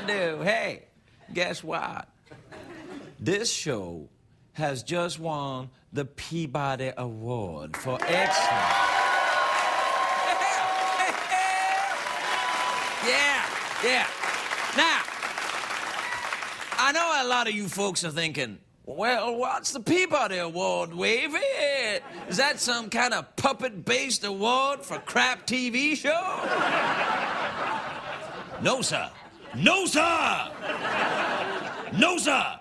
do? Hey, guess what? This show has just won the Peabody Award for excellence. Yeah. Now, I know a lot of you folks are thinking, well, what's the Peabody Award, Wavy? Is that some kind of puppet-based award for crap TV show? No, sir. No, sir! No, sir!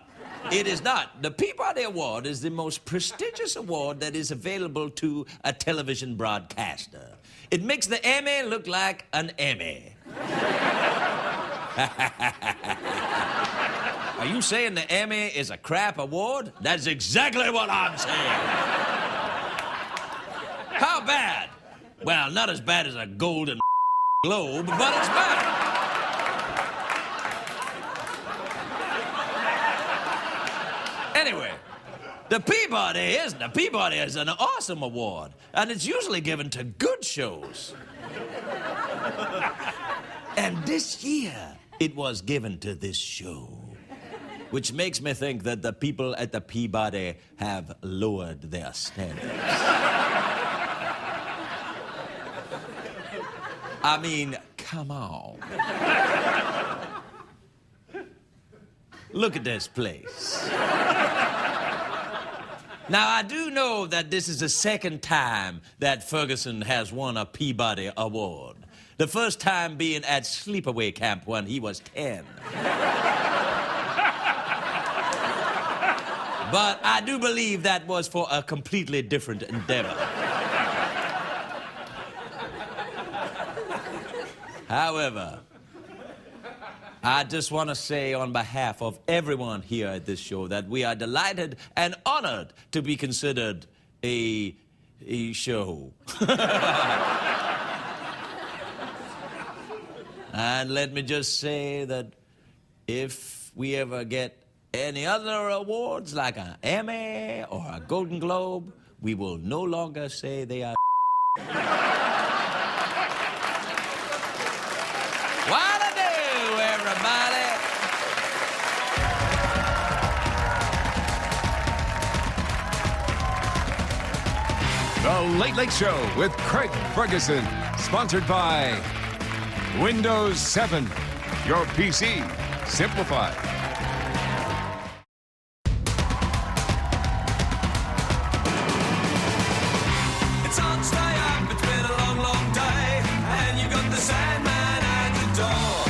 It is not. The Peabody Award is the most prestigious award that is available to a television broadcaster. It makes the Emmy look like an Emmy. Are you saying the Emmy is a crap award? That's exactly what I'm saying. How bad? Well, not as bad as a Golden Globe, but it's bad. Anyway, the Peabody is an awesome award, and it's usually given to good shows. And this year, it was given to this show, which makes me think that the people at the Peabody have lowered their standards. I mean, come on. Look at this place. Now, I do know that this is the second time that Ferguson has won a Peabody Award. The first time being at sleepaway camp when he was 10. But I do believe that was for a completely different endeavor. However, I just want to say on behalf of everyone here at this show that we are delighted and honored to be considered a show. And let me just say that if we ever get any other awards like an Emmy or a Golden Globe, we will no longer say they are What to do, everybody? The Late Late Show with Craig Ferguson, sponsored by Windows 7, your PC simplified. It's on, stay up, it's been a long, long day, and you've got the Sandman at the door.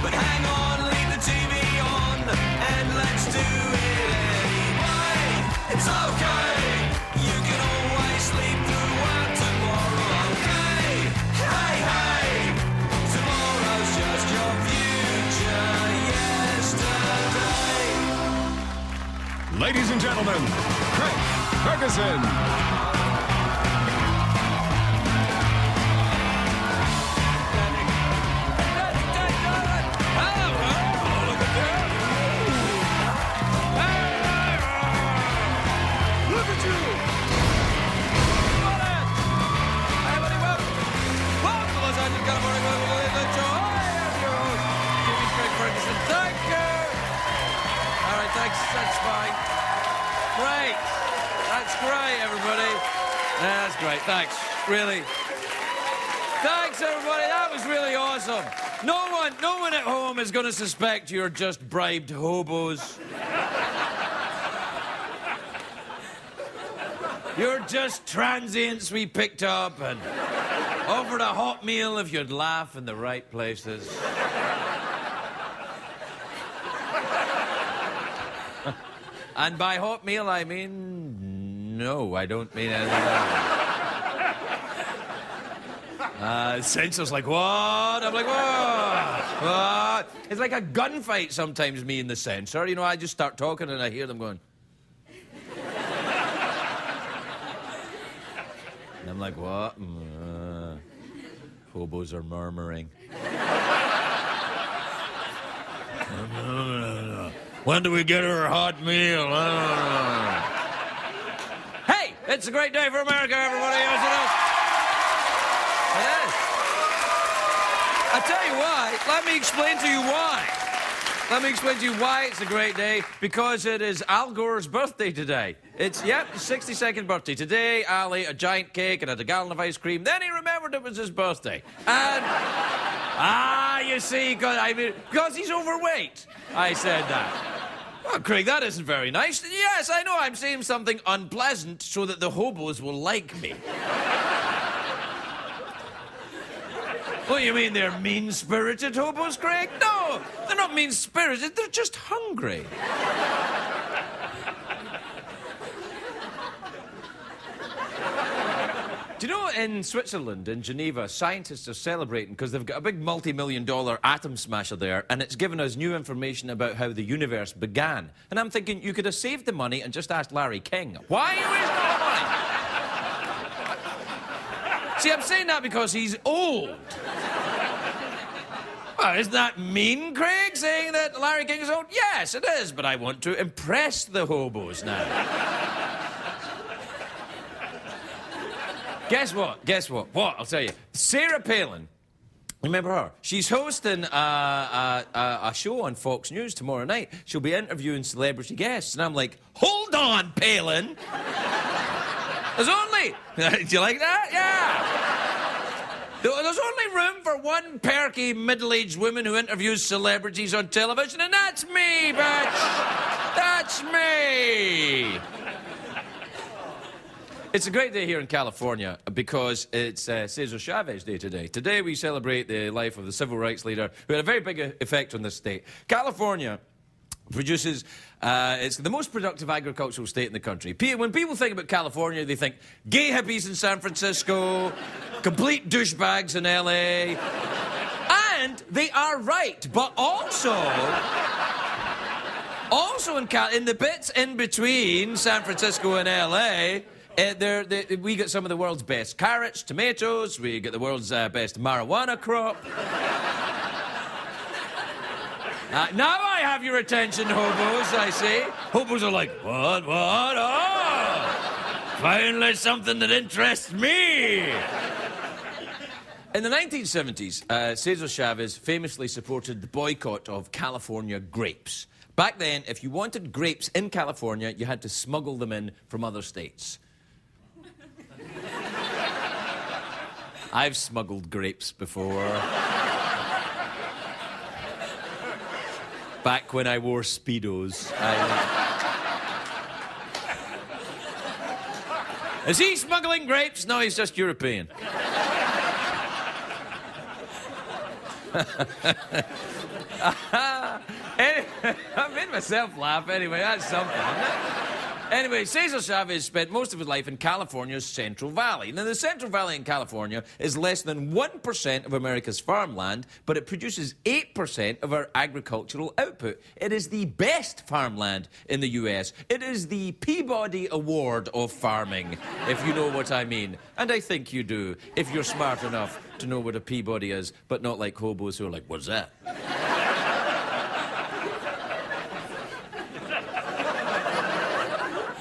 But hang on, leave the TV on, and let's do it anyway. It's okay, you can always sleep through one tomorrow, okay? Hey, hey, tomorrow's just your future yesterday. Ladies and gentlemen, Craig Ferguson. That's fine. Great. That's great, everybody. Yeah, that's great. Thanks. Really. Thanks, everybody. That was really awesome. No one at home is going to suspect you're just bribed hobos. You're just transients we picked up and offered a hot meal if you'd laugh in the right places. And by hot meal, I mean, no, I don't mean anything else. Censor's like, what? I'm like, what? It's like a gunfight sometimes, me and the censor. You know, I just start talking and I hear them going. And I'm like, what? Hobos are murmuring. When do we get her a hot meal? Hey, it's a great day for America, everybody. Yes, it is. It is. I tell you why. Let me explain to you why. Let me explain to you why it's a great day. Because it is Al Gore's birthday today. It's, yep, his 62nd birthday. Today, Al ate a giant cake and had a gallon of ice cream. Then he remembered it was his birthday. And, you see, because he's overweight, I said that. Well, Craig, that isn't very nice. Yes, I know, I'm saying something unpleasant so that the hobos will like me. What, you mean they're mean-spirited hobos, Craig? No, they're not mean-spirited, they're just hungry. Do you know, in Switzerland, in Geneva, scientists are celebrating because they've got a big multi-million-dollar atom smasher there, and it's given us new information about how the universe began. And I'm thinking, you could have saved the money and just asked Larry King. Why are you wasting all the money? See, I'm saying that because he's old. Well, isn't that mean, Craig, saying that Larry King is old? Yes, it is, but I want to impress the hobos now. Guess what? Guess what? What? I'll tell you. Sarah Palin, remember her? She's hosting a show on Fox News tomorrow night. She'll be interviewing celebrity guests. And I'm like, hold on, Palin. There's only... Do you like that? Yeah. There's only room for one perky, middle-aged woman who interviews celebrities on television, and that's me, bitch. That's me. It's a great day here in California because it's Cesar Chavez Day today. Today we celebrate the life of the civil rights leader who had a very big effect on this state. California produces, it's the most productive agricultural state in the country. When people think about California, they think gay hippies in San Francisco, complete douchebags in LA. And they are right, but also in the bits in between San Francisco and LA, we get some of the world's best carrots, tomatoes, we get the world's best marijuana crop. Now I have your attention, hobos, I see. Hobos are like, what? Oh, finally something that interests me. In the 1970s, Cesar Chavez famously supported the boycott of California grapes. Back then, if you wanted grapes in California, you had to smuggle them in from other states. I've smuggled grapes before. Back when I wore Speedos. Is he smuggling grapes? No, he's just European. Anyway, I made myself laugh anyway, that's something, isn't it? Anyway, Cesar Chavez spent most of his life in California's Central Valley. Now, the Central Valley in California is less than 1% of America's farmland, but it produces 8% of our agricultural output. It is the best farmland in the US. It is the Peabody Award of farming, if you know what I mean. And I think you do, if you're smart enough to know what a Peabody is, but not like hobos who are like, what's that?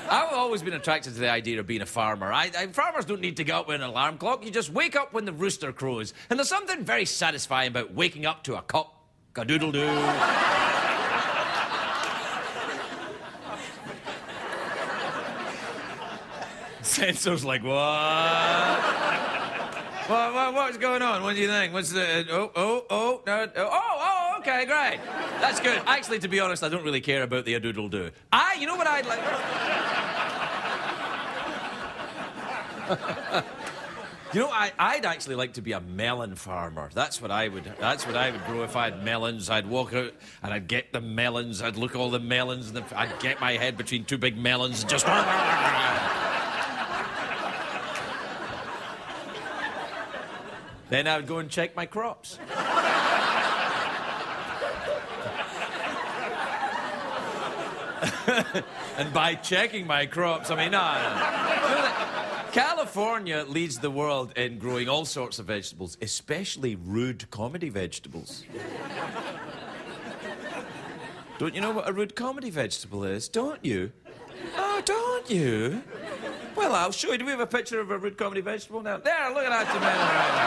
I've always been attracted to the idea of being a farmer. Farmers don't need to get up with an alarm clock. You just wake up when the rooster crows. And there's something very satisfying about waking up to a cock-a-doodle-doo. Censor's like, what? What's going on? What do you think? What's the... Oh, okay, great. That's good. Actually, to be honest, I don't really care about the a-doodle-doo. You know what I'd like... You know, I'd actually like to be a melon farmer. That's what I would grow if I had melons. I'd walk out and I'd get the melons. I'd look at all the melons and I'd get my head between two big melons and just... Then I would go and check my crops. And by checking my crops, I mean, no. California leads the world in growing all sorts of vegetables, especially rude comedy vegetables. Don't you know what a rude comedy vegetable is? Don't you? Oh, don't you? Well, I'll show you. Do we have a picture of a rude comedy vegetable now? There, look at that tomato right now.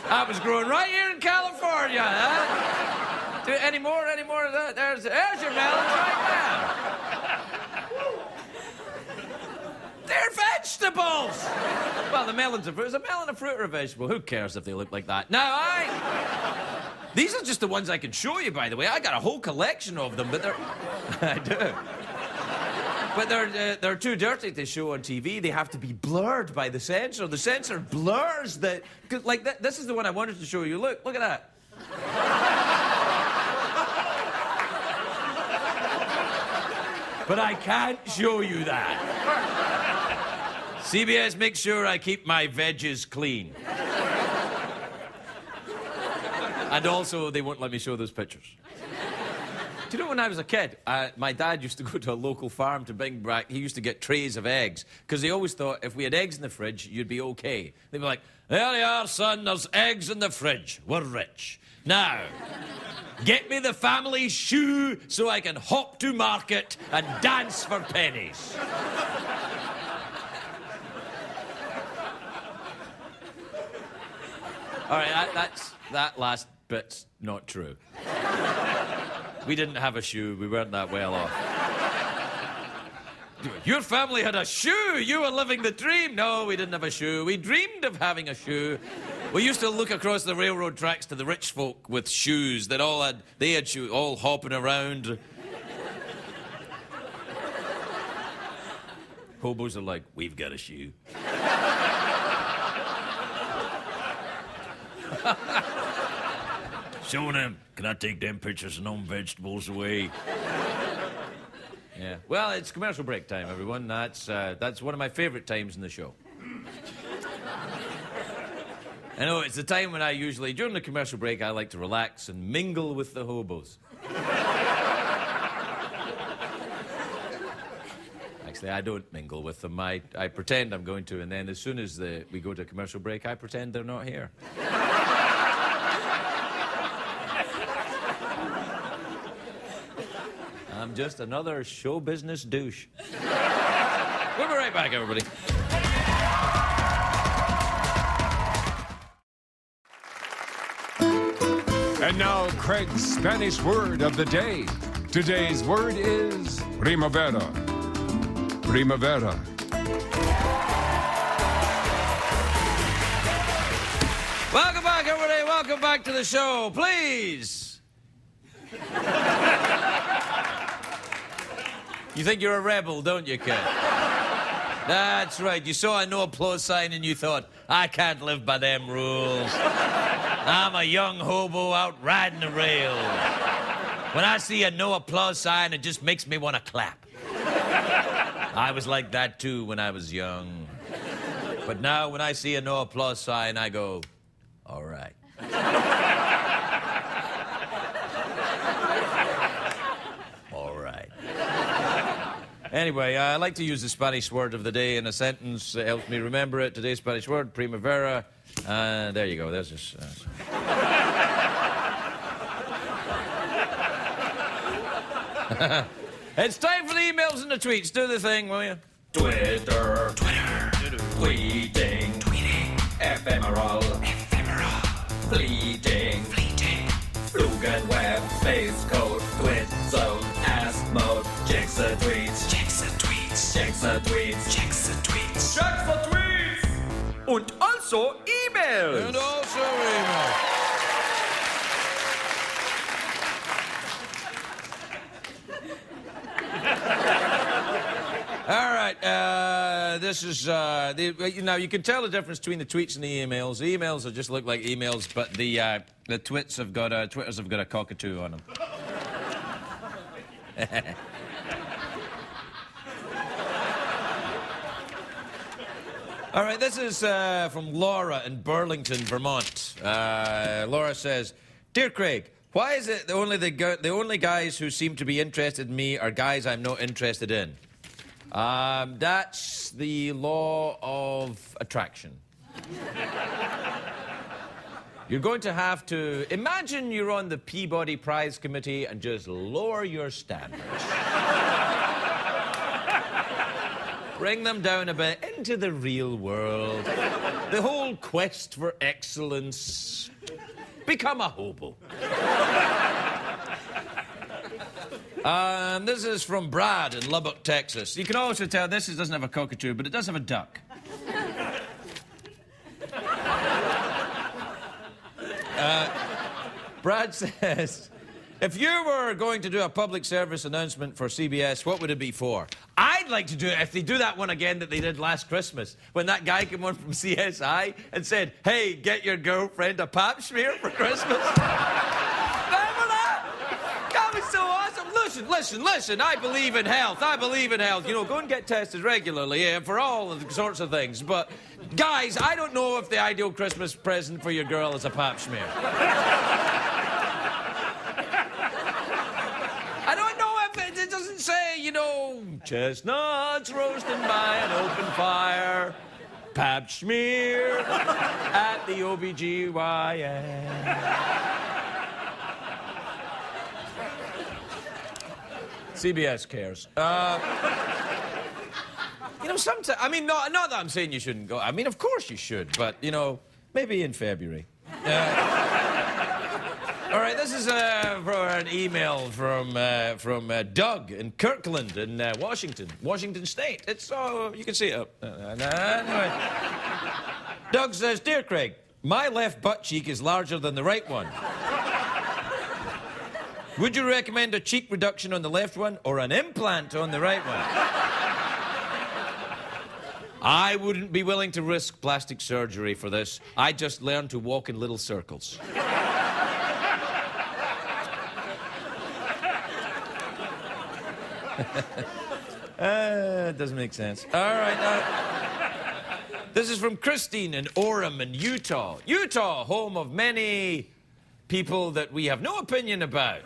That was growing right here in California, huh? Any more of that? There's your melons right now. They're vegetables! Well, the melon's a fruit. Is a melon a fruit or a vegetable? Who cares if they look like that? Now, these are just the ones I can show you, by the way. I got a whole collection of them, but they're... I do. But they're too dirty to show on TV. They have to be blurred by the censor. The censor blurs the... Like, this is the one I wanted to show you. Look at that. But I can't show you that. CBS makes sure I keep my veggies clean. And also, they won't let me show those pictures. Do you know when I was a kid, my dad used to go to a local farm to bring back, he used to get trays of eggs, because he always thought if we had eggs in the fridge, you'd be okay. They'd be like, there you are, son, there's eggs in the fridge. We're rich. Now, get me the family shoe so I can hop to market and dance for pennies. All right, that last bit's not true. We didn't have a shoe. We weren't that well off. Your family had a shoe. You were living the dream. No, we didn't have a shoe. We dreamed of having a shoe. We used to look across the railroad tracks to the rich folk with shoes that they had shoes, all hopping around. Hobos are like, we've got a shoe. Showing them, can I take them pictures and them vegetables away? Yeah. Well, it's commercial break time, everyone. That's one of my favorite times in the show. I know, it's the time when I usually, during the commercial break, I like to relax and mingle with the hobos. Actually, I don't mingle with them. I pretend I'm going to, and then as soon as we go to a commercial break, I pretend they're not here. I'm just another show business douche. We'll be right back, everybody. And now, Craig's Spanish word of the day. Today's word is primavera. Primavera. Welcome back, everybody. Welcome back to the show. Please. You think you're a rebel, don't you, kid? That's right. You saw a no applause sign and you thought, I can't live by them rules. I'm a young hobo out riding the rail. When I see a no applause sign, it just makes me want to clap. I was like that, too, when I was young. But now, when I see a no applause sign, I go, all right. Anyway, I like to use the Spanish word of the day in a sentence. It helps me remember it. Today's Spanish word, primavera. There you go. There's just... It's time for the emails and the tweets. Do the thing, will you? Twitter. Tweeting. Ephemeral. Fleeting. Flugenweb. Space code. Twit zone. Ask mode. Checks the tweets. Und also emails. And also emails. All right, this is, now you can tell the difference between the tweets and the emails. The emails just look like emails, but the Twitters have got a cockatoo on them. All right, this is from Laura in Burlington, Vermont. Laura says, Dear Craig, why is it the only guys who seem to be interested in me are guys I'm not interested in? That's the law of attraction. You're going to have to imagine you're on the Peabody Prize Committee and just lower your standards. Bring them down a bit into the real world. The whole quest for excellence. Become a hobo. This is from Brad in Lubbock, Texas. You can also tell this doesn't have a cockatoo, but it does have a duck. Brad says, if you were going to do a public service announcement for CBS, what would it be for? I'd like to do it if they do that one again that they did last Christmas, when that guy came on from CSI and said, hey, get your girlfriend a pap smear for Christmas. Remember that? That was so awesome. Listen, I believe in health. You know, go and get tested regularly for all sorts of things. But, guys, I don't know if the ideal Christmas present for your girl is a pap smear. It doesn't say, you know, chestnuts roasting by an open fire, pap smear at the OBGYN. CBS cares. You know, sometimes, I mean, not that I'm saying you shouldn't go. I mean, of course you should, but, you know, maybe in February. All right, this is for an email from Doug in Kirkland in Washington State. It's you can see it. Anyway. Doug says, Dear Craig, my left butt cheek is larger than the right one. Would you recommend a cheek reduction on the left one or an implant on the right one? I wouldn't be willing to risk plastic surgery for this. I just learned to walk in little circles. It doesn't make sense. All right. This is from Christine in Orem in Utah. Utah, home of many people that we have no opinion about.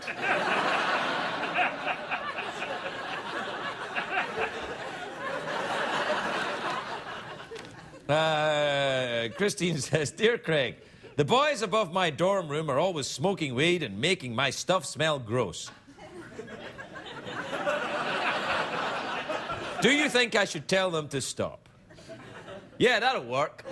Christine says, Dear Craig, the boys above my dorm room are always smoking weed and making my stuff smell gross. Do you think I should tell them to stop? Yeah, that'll work.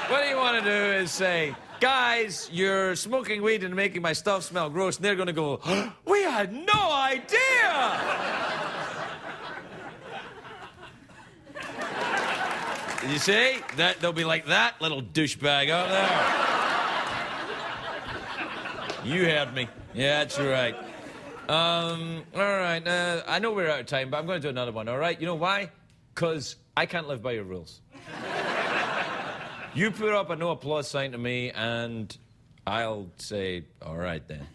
What you want to do is say, guys, you're smoking weed and making my stuff smell gross, and they're going to go, we had no idea! You see? They'll be like that little douchebag out there. You heard me. Yeah, that's right. All right, I know we're out of time, but I'm going to do another one, all right? You know why? Because I can't live by your rules. You put up a no applause sign to me, and I'll say, all right, then.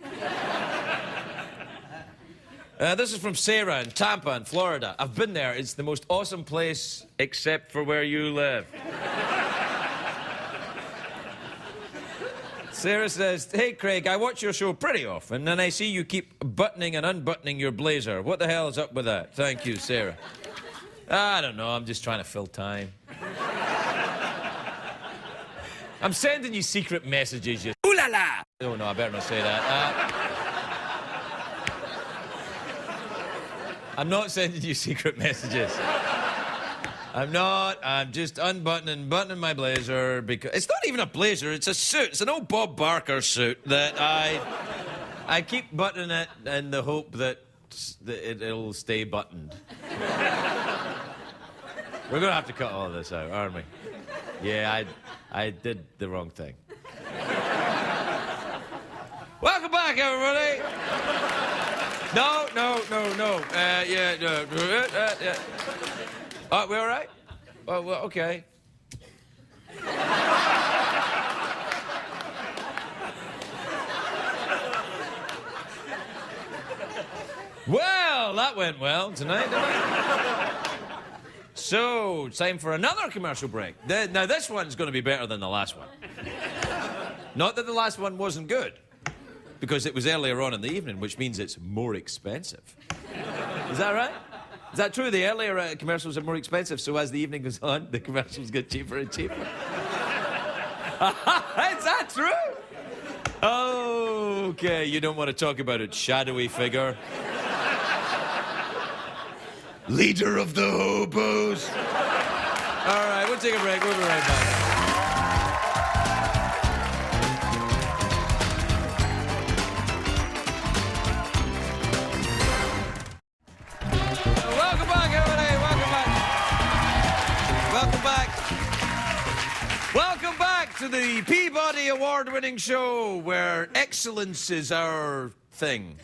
This is from Sarah in Tampa in Florida. I've been there. It's the most awesome place, except for where you live. Sarah says, hey, Craig, I watch your show pretty often, and I see you keep buttoning and unbuttoning your blazer. What the hell is up with that? Thank you, Sarah. I don't know. I'm just trying to fill time. I'm sending you secret messages, you... Ooh la la! Oh, no, I better not say that. I'm not sending you secret messages. I'm not. I'm just buttoning my blazer because... It's not even a blazer, it's a suit. It's an old Bob Barker suit that I keep buttoning it in the hope that it'll stay buttoned. We're going to have to cut all this out, aren't we? Yeah, I did the wrong thing. Welcome back, everybody. No. Yeah. Oh, we all right? Oh, well, okay. Well, that went well tonight, didn't it? So, time for another commercial break. Now, this one's going to be better than the last one. Not that the last one wasn't good, because it was earlier on in the evening, which means it's more expensive. Is that right? Is that true? The earlier commercials are more expensive, so as the evening goes on, the commercials get cheaper and cheaper. Is that true? Okay, you don't want to talk about it, shadowy figure. leader of the hobos. All right, we'll take a break. We'll be right back. Welcome back, everybody. Welcome back. Welcome back. Welcome back to the Peabody award-winning show where excellence is our thing.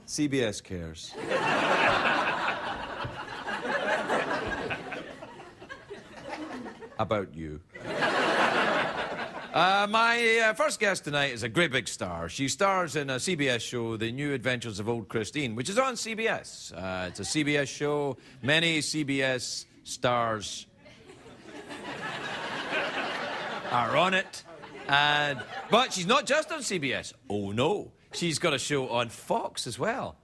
CBS cares. About you. My first guest tonight is a great big star. She stars in a CBS show, The New Adventures of Old Christine, which is on CBS. It's a CBS show. Many CBS stars are on it. But she's not just on CBS. Oh, no. She's got a show on Fox as well.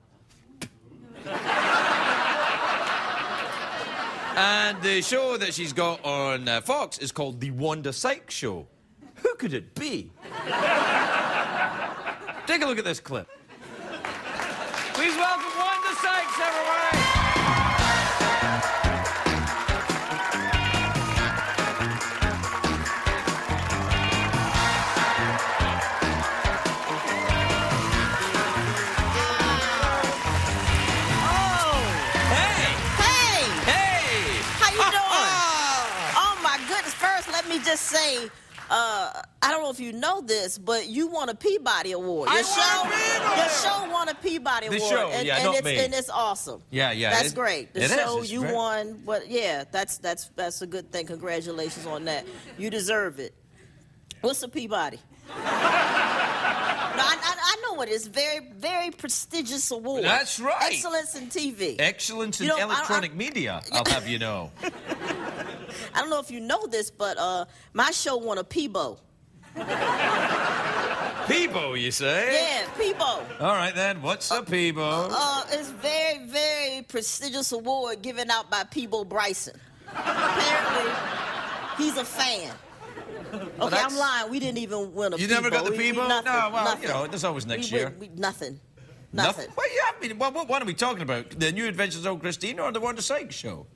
And the show that she's got on Fox is called The Wanda Sykes Show. Who could it be? Take a look at this clip. Please welcome Wanda Sykes, everybody. Let me just say, I don't know if you know this, but you won a Peabody Award. Your show won a Peabody Award. Show, and, yeah, and not it's, me. And it's awesome. Yeah, yeah. That's great. The show you great. won, but yeah, that's a good thing. Congratulations on that. You deserve it. What's a Peabody? No, I know what it is. Very, very prestigious award. That's right. Excellence in TV. Excellence in electronic media, I'll have you know. I don't know if you know this, but my show won a Peabo. Peabo, you say? Yeah, Peabo. All right, then. What's a Peabo? It's very, very prestigious award given out by Peabo Bryson. Apparently, he's a fan. Okay, I'm lying. We didn't even win a Peabo. You never got the Peabo? Nothing, No, well, nothing. You know, there's always next year. Nothing. Well, you have been. Well, what are we talking about? The New Adventures of Old Christine or the Wanda Sykes Show?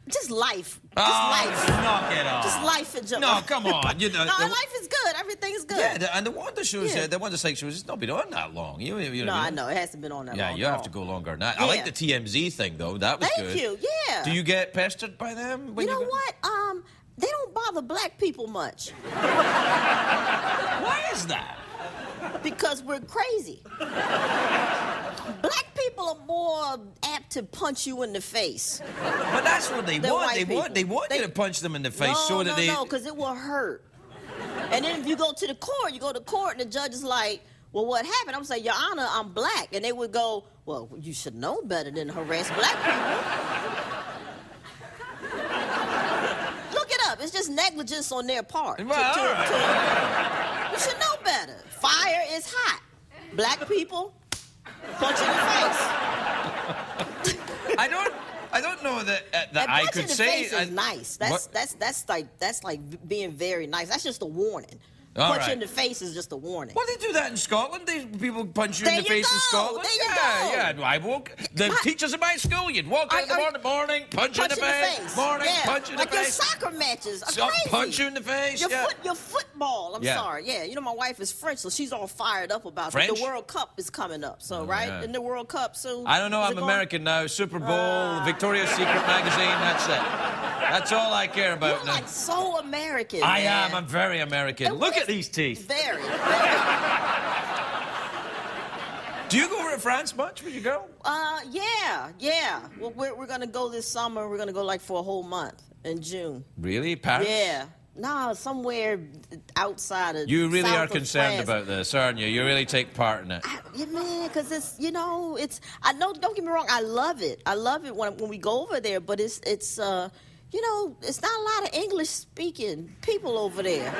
Just life. Life. Knock it off. Just life in general. No, come on. You know, life is good. Everything's good. Yeah, and the Wanda shows, the Wanda Sykes shows, it's not been on that long. You know I know. It hasn't been on that long. Yeah, you have to go longer than that. Yeah. I like the TMZ thing, though. That was good. Thank you. Yeah. Do you get pestered by them? You know what? They don't bother black people much. Why is that? Because we're crazy. Black people are more apt to punch you in the face. But that's what they want. They want you to punch them in the face No, because it will hurt. And then if you go to court, and the judge is like, well, what happened? I'm saying, Your Honor, I'm black. And they would go, well, you should know better than to harass black people. Look it up. It's just negligence on their part. Well, all right. You should know better. Fire is hot. Black people, punch in the face. I don't know that I could say. Punch in the face is nice. That's like being very nice. That's just a warning. Punch in the face is just a warning. Well, they do that in Scotland. People punch you in the face in Scotland. There you go. Yeah. I walk. The teachers in my school, you'd walk out in the morning, punch you in the face. Morning, punch you in the face. Like your soccer matches are crazy. Punch you in the face. Your football. I'm sorry. Yeah, you know my wife is French, so she's all fired up about it. The World Cup is coming up, so right in the World Cup. So I don't know. I'm American now. Super Bowl, Victoria's Secret magazine. That's it. That's all I care about You're now. like so American. I am. I'm very American. Look at these teeth. Very. Do you go over to France much? Would you go? Yeah. Well, we're gonna go this summer. We're gonna go like for a whole month in June. Really, Paris? Yeah. No, somewhere outside of. You really south are of concerned France. about this, aren't you? You really take part in it. Yeah, man, because it's I know. Don't get me wrong. I love it. I love it when we go over there. But it's it's not a lot of English speaking people over there.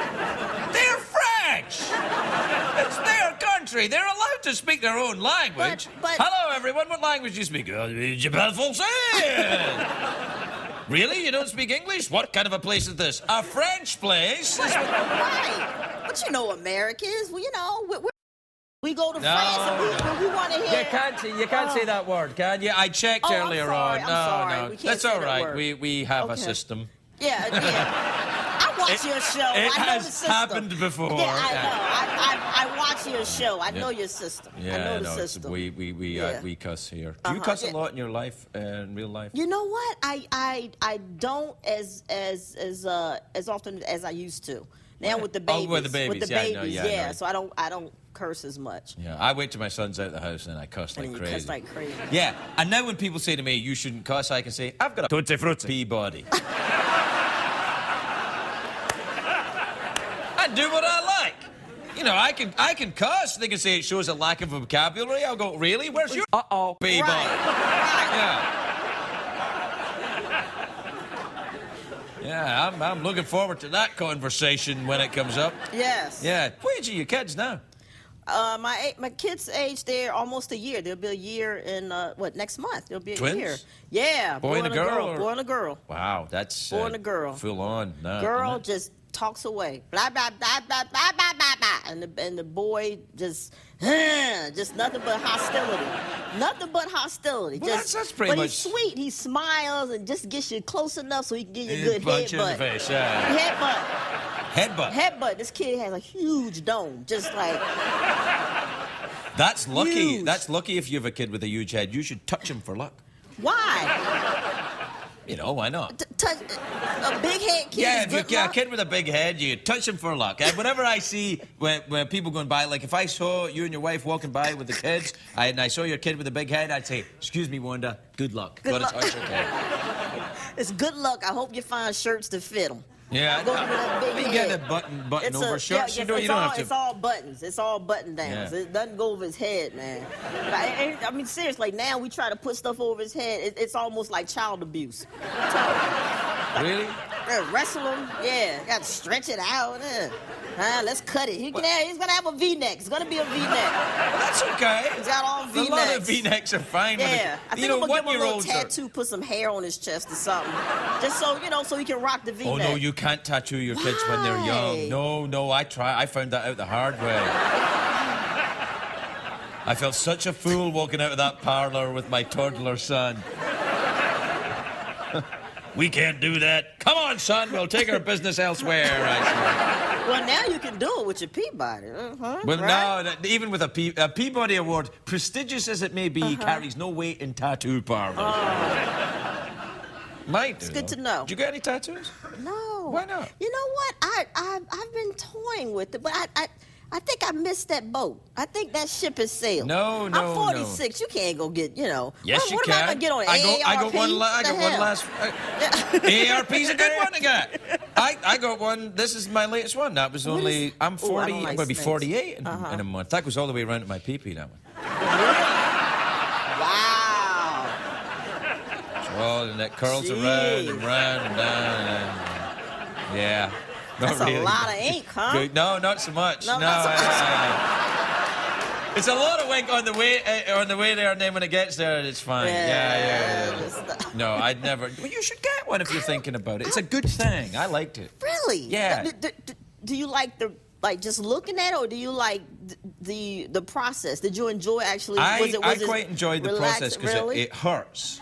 They're French. It's their country. They're allowed to speak their own language. But hello, everyone. What language do you speak? Je parle français. Really? You don't speak English? What kind of a place is this? A French place? Right. But Americans, well, We go to No, France and we want to hear. You can't say that word, can you? I checked Oh, I'm earlier sorry, on. I'm sorry. No, We can't that's say all that right. word. We have a Okay. system. Yeah. I watch your show. It I know has the system. happened before. Yeah, I Yeah. know. I watch your show. I know your system. I Yeah, know the no, system. we cuss here. Do you cuss a Yeah. lot in your life, in real life? You know what? I don't as often as I used to. Now with the babies. Oh, with the babies. Yeah, I know, yeah, I know. So I don't curse as much. Yeah, I wait till my son's out of the house and I cuss like And you crazy. cuss like crazy. Yeah, and now when people say to me, you shouldn't cuss, I can say, I've got a tutti frutti Peabody. I do what I like. You know, I can cuss. They can say it shows a lack of vocabulary. I'll go, really? Where's your Peabody? Right. Yeah. Yeah, I'm looking forward to that conversation when it comes up. Yes. Yeah. What age are your kids now? My kids' age, they're almost a year. They'll be a year in next month? They'll be a Twins? year. Yeah, Boy and a girl, or- Boy and a girl. Wow, that's Boy and a girl. full on. No, Girl isn't it? just talks away, blah blah blah blah blah blah blah blah, and the boy just nothing but hostility, nothing but hostility. Well, just, that's pretty but much- he's sweet. He smiles and just gets you close enough so he can give you a good Punch you in the headbutt. face, yeah. Headbutt. Headbutt. Headbutt. This kid has a huge dome, just like That's lucky. Huge. That's lucky if you have a kid with a huge head. You should touch him for luck. why? You know, why not? Touch a big head kid. Yeah, is if you good get a luck? kid with a big head, you touch him for luck. And whenever I see when people going by, like if I saw you and your wife walking by with the kids, and I saw your kid with a big head, I'd say, "Excuse me, Wanda, good luck. Good Gotta luck. touch your kid." It's good luck. I hope you find shirts to fit them. Yeah, Go with that big you get a head. button over shirts. Yeah, you don't it's have to. It's all buttons. It's all button downs. Yeah. It doesn't go over his head, man. I mean, seriously, now we try to put stuff over his head. It's almost like child abuse. Really? Wrestle him. Yeah, got to stretch it out. Let's cut it. He's gonna have a V-neck. It's gonna be a V-neck. That's okay. He's got all A V-necks. lot of V-necks are fine. Yeah, I But think I'm gonna give him a little 1-year-olds are. tattoo, put some hair on his chest or something, just so so he can rock the V-neck. Oh no, you can't tattoo your kids when they're Why? young. No, I found that out the hard way. I felt such a fool walking out of that parlor with my toddler son. We can't do that. Come on, son, we'll take our business elsewhere. I said. Well, now you can do it with your Peabody. Uh-huh, Well, right? no, even with a Peabody Award, prestigious as it may be, carries no weight in tattoo parlors. Might do. It's good though. to know. Did you get any tattoos? No. Why not? You know what? I've been toying with it, but I think I missed that boat. I think that ship has sailed. No, I'm no, 46. You can't go get, Yes, what, you what can. am I gonna get on I got one. I got one hell? last. AARP's a good one to get. I got one. This is my latest one. That was What only. is- I'm Ooh, 40. I don't like I'm going to be snakes. 48 in a month. That goes all the way around to my pee-pee. That one. Wow. Oh, and it curls Gee. around and round and down. Yeah. Not That's really. a lot of ink, huh? Good. No, not so much. No, not so much. It's a lot of ink on the way there, and then when it gets there, it's fine. Yeah. Just- No, I'd never. Well, you should get one if you're thinking about it. It's a good thing. I liked it. Really? Yeah. Do you like just looking at it, or do you like the process? Did you enjoy actually? I was it quite enjoyed the relaxed- process because really? it hurts.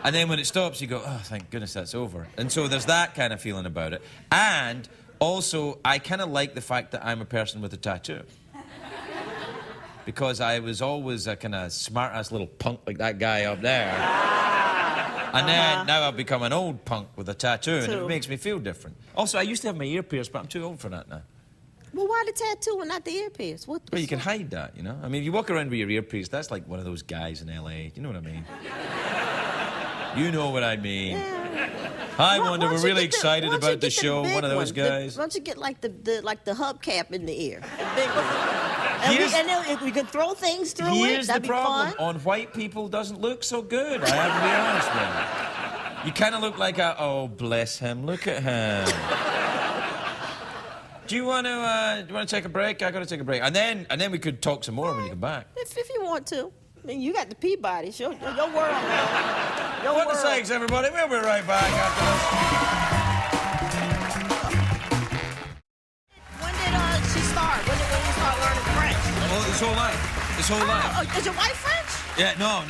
And then when it stops, you go, oh, thank goodness that's over. And so there's that kind of feeling about it. And also, I kind of like the fact that I'm a person with a tattoo. Because I was always a kind of smart-ass little punk like that guy up there. And then now I've become an old punk with a tattoo, and it Too. makes me feel different. Also, I used to have my ear pierced, but I'm too old for that now. Well, why the tattoo and not the earpiece? What? Well, you can hide that, I mean, if you walk around with your ear pierced, that's like one of those guys in L.A. You know what I mean? You know what I mean. Hi, Why- Wanda. why We're don't you really get the- excited why don't about you the get show. big One of those guys. Why don't you get like the hubcap in the ear? The big one. Here's- And then if we could throw things through Here's it, the that'd be problem. fun. On white people doesn't look so good. I have to be honest with you. You kind of look like oh, bless him. Look at him. Do you want to take a break? I got to take a break. And then we could talk some more when you come back. If you want to. I mean, you got the Peabody. Your world, man. Your Wanda world. Sykes, everybody. We'll be right back after this. When did she start? When did you start learning French? his whole life. His whole life. Oh, is your wife French? Yeah, no.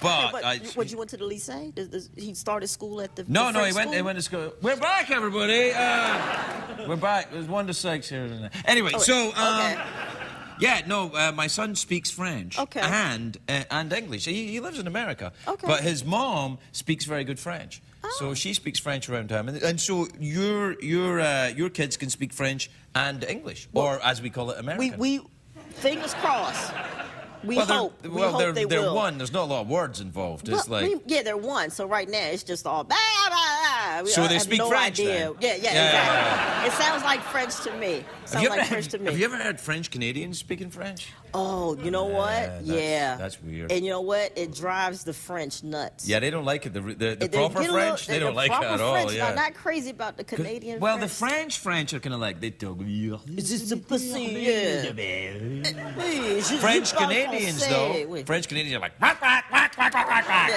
But you went to the lycée? He started school at the No, the no, French he school? went to school. We're back, everybody. We're back. There's Wanda Sykes here. Anyway, okay. Yeah, no, my son speaks French and English. He lives in America, but his mom speaks very good French. So she speaks French around him, and so your kids can speak French and English, or as we call it, American. We fingers crossed. We hope they will. They're one. There's not a lot of words involved. It's they're one. So right now it's just all. So they speak French idea. then? Yeah, exactly. It sounds like French to me. Have you ever heard French Canadians speaking French? Oh, you know what? That's weird. And you know what? It drives the French nuts. Yeah, they don't like it. The proper French, they don't like it at all. French, Yeah. I'm not crazy about the Canadian Well, French. the French are kind of like, they talk. It's just a pussy, yeah. French Canadians, though. French Canadians are like, quack, quack, quack, quack, quack, quack, quack.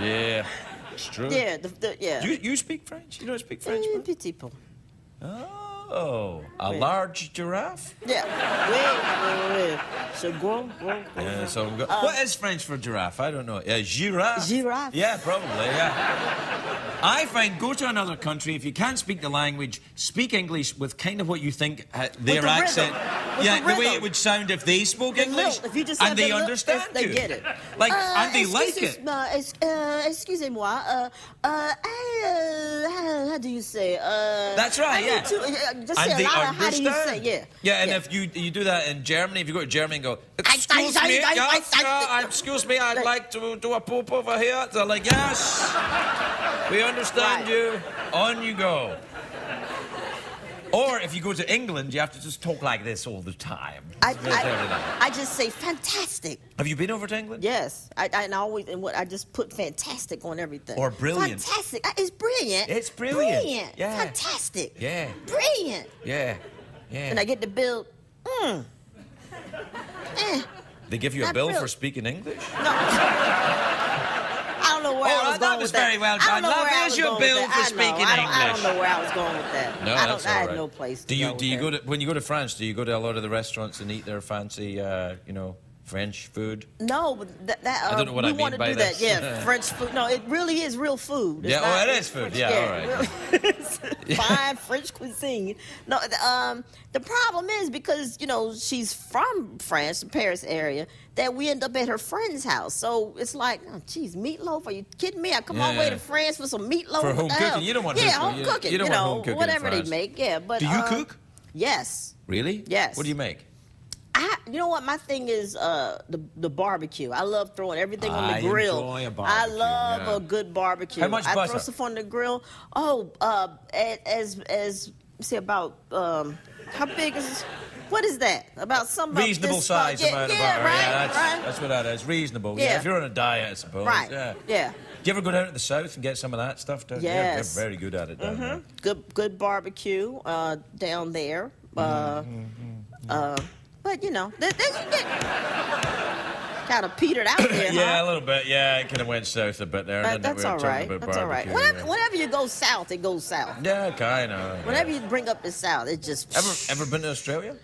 Yeah, it's true. Yeah, yeah. You speak French? You don't speak French, bro? Petit peu. Oh, a large giraffe? Yeah. Oui. So go. Yeah, so what is French for giraffe? I don't know. Giraffe? Giraffe. Yeah, probably, yeah. I find, go to another country, if you can't speak the language, speak English with kind of what you think their accent. The way it would sound if they spoke English, if you just and they understand they you. get it. Like, and they like it. Excusez-moi. How do you say? That's right, yeah. Just and say they a lot of, understand. how do you say? Yeah. Yeah, and if you do that in Germany, if you go to Germany and go, excuse me, I'd like to do a poop over here. They're like, yes, we understand you. On you go. Or if you go to England, you have to just talk like this all the time. I just say fantastic. Have you been over to England? Yes. I just put fantastic on everything. Or brilliant. Fantastic. It's brilliant. It's brilliant. Brilliant. Yeah. Fantastic. Yeah. Brilliant. Yeah. And I get the bill. They give you a bill for speaking English? No. I don't know where I was going with that. Very well done. Love, here's your bill for speaking English. I don't know where I was going with that. No, that's all right. I had no place to go. Do you go to when you go to France? Do you go to a lot of the restaurants and eat their fancy, French food? No, but I don't know what I mean by that. this. Yeah, French food. No, it really is real food. It's it is food. Yeah, all right. Really, fine French cuisine. No, the problem is because she's from France, the Paris area, that we end up at her friend's house. So it's like, oh, geez, meatloaf? Are you kidding me? I come all the way to France for some meatloaf. For home cooking, you don't want home cooking. You don't want home cooking whatever in France. they make. Yeah, but do you cook? Yes. Really? Yes. What do you make? You know what? My thing is the barbecue. I love throwing everything on the grill. Enjoy a barbecue, I love a good barbecue. How much butter? I throw stuff on the grill. Oh, about how big is? What is that? About some reasonable size amount of butter. Right, that's what that is. Reasonable. Yeah. If you're on a diet, I suppose. Right. Yeah. Do you ever go down to the south and get some of that stuff down there? Yes. They're very good at it down there. Good barbecue down there. But kind of petered out there. Yeah, a little bit. Yeah, it kind of went south a bit there. That's all right. That's all right. Whenever you go south, it goes south. Yeah, kind of. Whenever you bring up the south, it just. Ever been to Australia?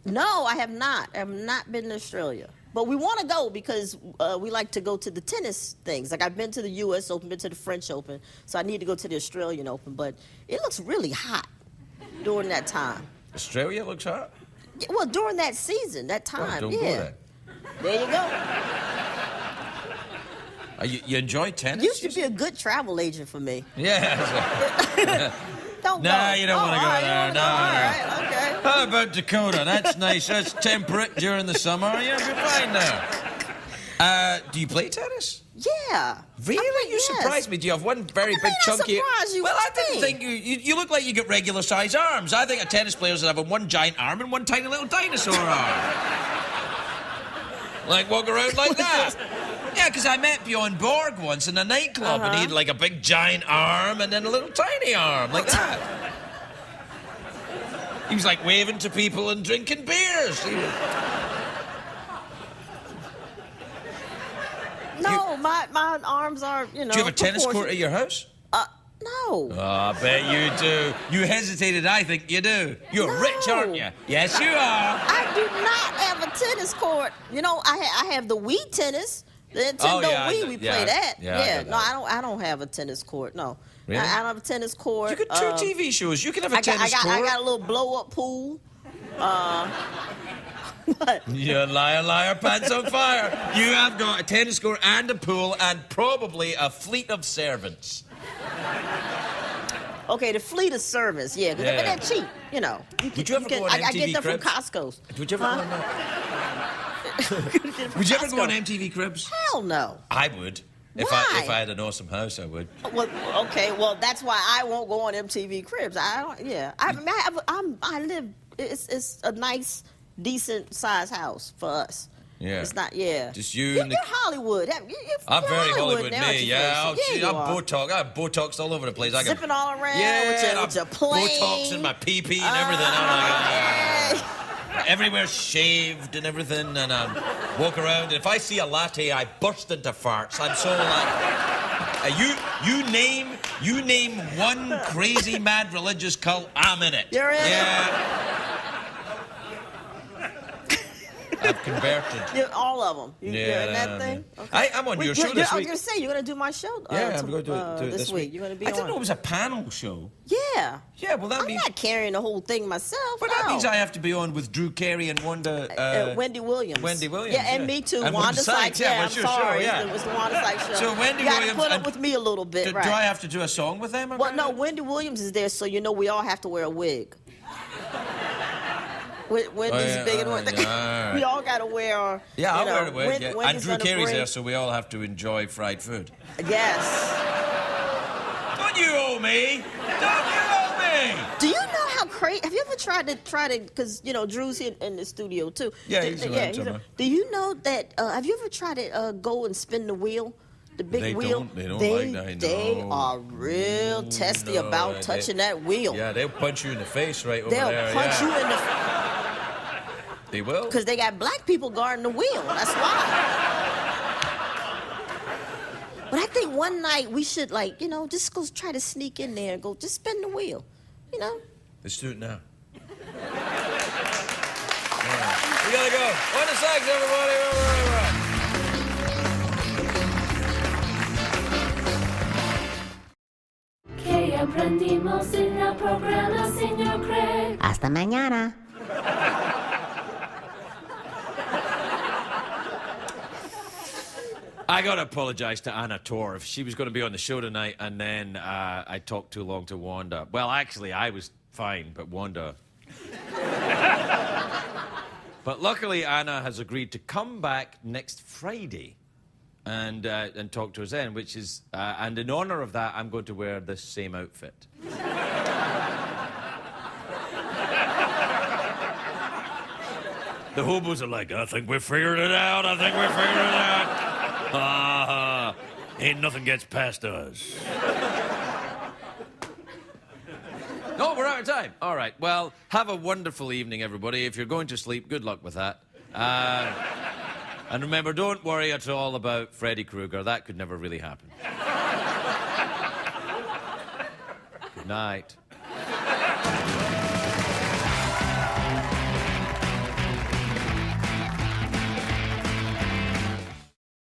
No, I have not. I have not been to Australia. But we want to go because we like to go to the tennis things. Like I've been to the U.S. Open, been to the French Open, so I need to go to the Australian Open. But it looks really hot during that time. Australia looks hot? Yeah, well, during that season, that time, don't go there. There you go. You enjoy tennis? You should be a good travel agent for me. Yeah. Don't no, go. You don't want to go there. No. All right, okay. How about Dakota? That's nice. That's temperate during the summer. Yeah, you're fine there. Do you play tennis? Yeah. Really? You surprised me. Do you have one very big chunky... You well, I didn't think you look like you got regular size arms. I think a tennis player should have one giant arm and one tiny little dinosaur arm. Like walk around like that. Yeah, because I met Bjorn Borg once in a nightclub and he had like a big giant arm and then a little tiny arm, like that. He was like waving to people and drinking beers. No, my arms are, Do you have a tennis court at your house? No, No. Oh, I bet you do. You hesitated. I think you do. You're rich, aren't you? Yes, you are. I do not have a tennis court. You know, I have the Wii tennis. The Nintendo Wii, we play that. Yeah, No, I don't have a tennis court. No. Really? I don't have a tennis court. You could do TV shows. You could have a tennis court. I got a little blow-up pool. What? You liar, liar, pants on fire. You have got a tennis court and a pool and probably a fleet of servants. Okay, the fleet of servants, yeah, but they're cheap, you know. Would you ever go on MTV I get them from Cribs? Costco's. Would you ever go on that? Would you ever go on MTV Cribs? Hell no. I would. If Why? I had an awesome house, I would. Well, okay, well that's why I won't go on MTV Cribs. I don't. Yeah, I live. It's a nice, decent sized house for us. Yeah. It's not. Yeah. Just you You're and the... Hollywood. I'm very Hollywood, now, me. Yeah, you I'm are. Botox. I have Botox all over the place. I Zipping all around yeah, with your plane. Botox in my pee-pee and everything. Oh my God. Everywhere shaved and everything, and I walk around. And if I see a latte, I burst into farts. I'm so like, you name one crazy mad religious cult, I'm in it. You're in it? Yeah. I've converted. All of them. You're in that no, thing? no. Okay. I'm on your show this I was week. going to say, you're going to do my show Yeah, I'm going to do it this week. You're going to be I on. didn't know it was a panel show. Yeah. Yeah, well, that I'm means... not carrying the whole thing myself. But that means I have to be on with Drew Carey and Wanda... Wendy Williams. Wendy Williams, Yeah, and me too. And Wanda Sykes. yeah, I'm what's your sorry. show, yeah. It was the Wanda Sykes show. So Wendy you Williams... got to put up with me a little bit, right? Do I have to do a song with them? Well, no, Wendy Williams is there, so you know we all have to wear a wig. Wendy's big and yeah, we all got to wear. Yeah, I'll wear a wig. Yeah. And Drew Carey's bring... there, so we all have to enjoy fried food. Yes. Don't you owe me? Don't you owe me? Do you know how crazy? Have you ever tried to? Because you know Drew's here in the studio too. Yeah, he's around somewhere. Do you know that? Have you ever tried to go and spin the wheel? The big wheel. They don't like that. They are real testy about touching that wheel. Yeah, they'll punch you in the face right over They'll there. punch you in the. They will. Because they got black people guarding the wheel. That's why. But I think one night we should, like, you know, just go try to sneak in there and go, just spin the wheel. You know? Let's do it now. Right. We gotta go. Wanda Sykes, everybody. Que aprendimos en el programa, señor Craig. Hasta mañana. I gotta apologize to Anna Torv. She was going to be on the show tonight, and then I talked too long to Wanda. Well, actually, I was fine, but Wanda... But luckily, Anna has agreed to come back next Friday and talk to us then, which is... and in honor of that, I'm going to wear this same outfit. The hobos are like, I think we figured it out. I think we figured it out. Ain't nothing gets past us. No, we're out of time. All right. Well, have a wonderful evening, everybody. If you're going to sleep, good luck with that. And remember, don't worry at all about Freddy Krueger. That could never really happen. Good night.